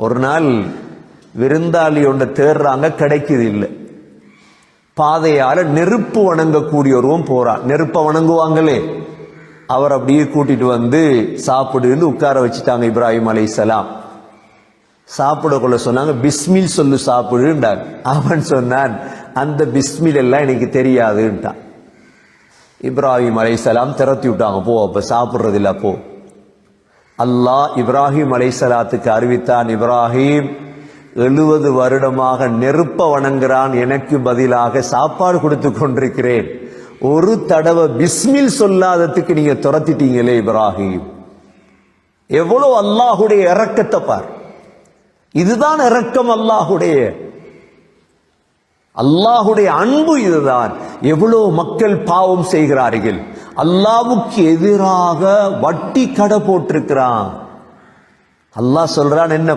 ஒரு நாள் விருந்தாளி ஒன்று தேடுறாங்க, கிடைக்குது இல்லை. பாதையால நெருப்பு வணங்கக்கூடிய ஒருவன் போறான். நெருப்ப வணங்குவாங்களே, அவர் அப்படியே கூட்டிட்டு வந்து சாப்பிடுன்னு உட்கார வச்சுட்டாங்க. இப்ராஹிம் அலைஹிஸ்ஸலாம் சாப்பிடக்குள்ள சொன்னாங்க, பிஸ்மில் சொல்லு சாப்பிடுன்றாங்க. அவன் சொன்னான், அந்த பிஸ்மில் எல்லாம் எனக்கு தெரியாதுன்ட்டான். இப்ராஹிம் அலைஹிஸ்ஸலாம் திரத்தி விட்டாங்க, போ அப்ப சாப்பிடுறது இல்ல போ. அல்லாஹ் இப்ராஹிம் அலைஹிஸ்ஸலாத்துக்கு அறிவித்தான், இப்ராஹிம் 70 வருடமாக நெருப்ப வணங்குறான், எனக்கு பதிலாக சாப்பாடு கொடுத்து கொண்டிருக்கிறேன். ஒரு தடவை பிஸ்மில் சொல்லாததுக்கு நீங்க துரத்திட்டீங்களே இப்ராஹிம். எவ்வளவு அல்லாஹுடைய இரக்கத்தை பார். இதுதான் இரக்கம், அல்லாஹுடைய அன்பு இதுதான். எவ்வளவு மக்கள் பாவம் செய்கிறார்கள், அல்லாஹ்வுக்கு எதிராக வட்டி கடை போட்டிருக்கிறான். அல்லாஹ் சொல்றான், என்ன